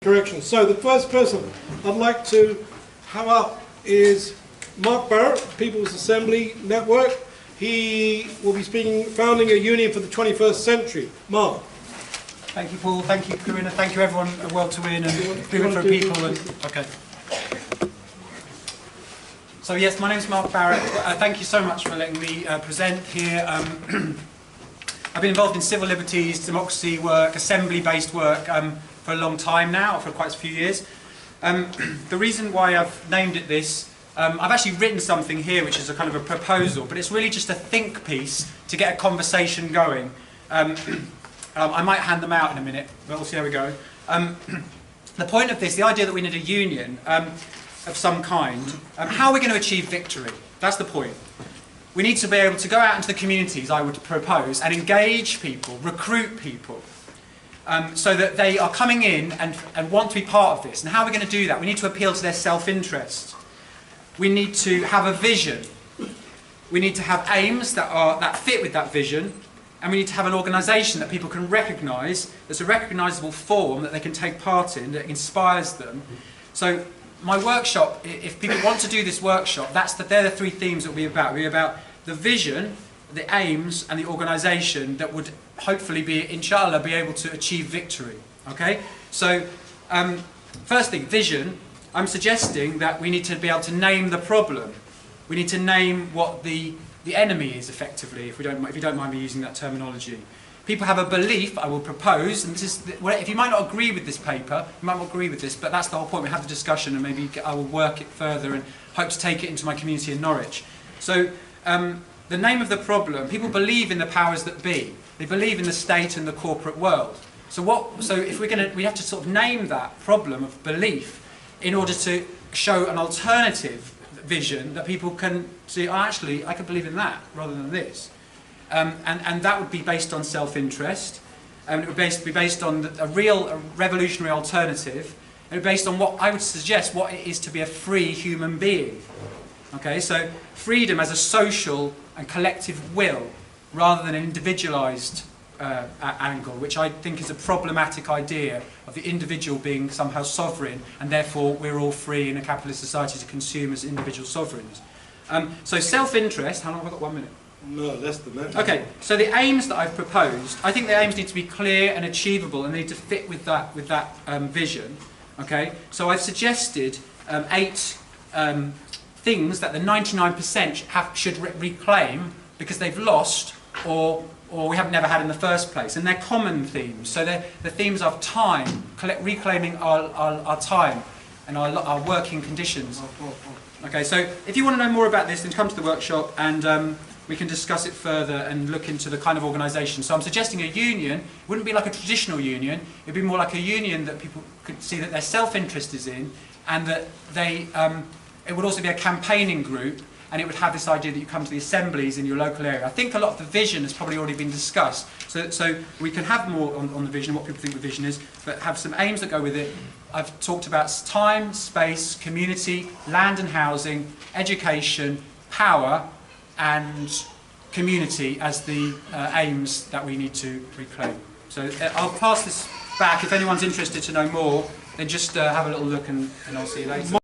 corrections. So the first person I'd like to have up is Mark Barrett, People's Assembly Network. He will be speaking, founding a union for the 21st century. Mark. Thank you, Paul. Thank you, Corinna. Thank you, everyone at Well to Win and Movement for People. Okay. So yes, my name is Mark Barrett. Thank you so much for letting me present here. I've been involved in civil liberties, democracy work, assembly-based work for a long time now, for quite a few years. The reason why I've named it this, I've actually written something here which is a kind of a proposal, but it's really just a think piece to get a conversation going. I might hand them out in a minute, but we'll see how we go. The point of this, the idea that we need a union of some kind, how are we going to achieve victory? That's the point. We need to be able to go out into the communities, I would propose, and engage people, recruit people, so that they are coming in and want to be part of this. And how are we going to do that? We need to appeal to their self-interest. We need to have a vision. We need to have aims that fit with that vision. And we need to have an organisation that people can recognise, that's a recognisable form that they can take part in, that inspires them. So my workshop, if people want to do this workshop, they're the three themes it will be about. It will be about the vision, the aims and the organisation that would hopefully be, inshallah, be able to achieve victory. Okay? So, first thing, vision. I'm suggesting that we need to be able to name the problem. We need to name what the enemy is, effectively, if you don't mind me using that terminology. People have a belief, I will propose, and this is, if you might not agree with this paper, you might not agree with this, but that's the whole point. We have the discussion and maybe I will work it further and hope to take it into my community in Norwich. So, the name of the problem, people believe in the powers that be. They believe in the state and the corporate world. So if we have to sort of name that problem of belief in order to show an alternative vision that people can see, oh, actually, I could believe in that rather than this. And that would be based on self-interest, and it would be based on a revolutionary alternative, and it would be based on what I would suggest what it is to be a free human being. Okay, so freedom as a social and collective will, rather than an individualised angle, which I think is a problematic idea of the individual being somehow sovereign, and therefore we're all free in a capitalist society to consume as individual sovereigns. So self-interest, how long have I got? 1 minute? No, less than that. Okay, so the aims that I've proposed, I think the aims need to be clear and achievable, and they need to fit with that vision. Okay, so I've suggested 8 things that the 99% should reclaim because they've lost or we have never had in the first place, and they're common themes. So they're the themes of time, reclaiming our time and our working conditions. Okay, so if you want to know more about this, then come to the workshop and we can discuss it further and look into the kind of organisation. So I'm suggesting a union. It wouldn't be like a traditional union. It'd be more like a union that people could see that their self-interest is in, and that it would also be a campaigning group, and it would have this idea that you come to the assemblies in your local area. I think a lot of the vision has probably already been discussed, so we can have more on the vision, what people think the vision is, but have some aims that go with it. I've talked about time, space, community, land and housing, education, power, and community as the aims that we need to reclaim. So I'll pass this back. If anyone's interested to know more, then just have a little look and I'll see you later.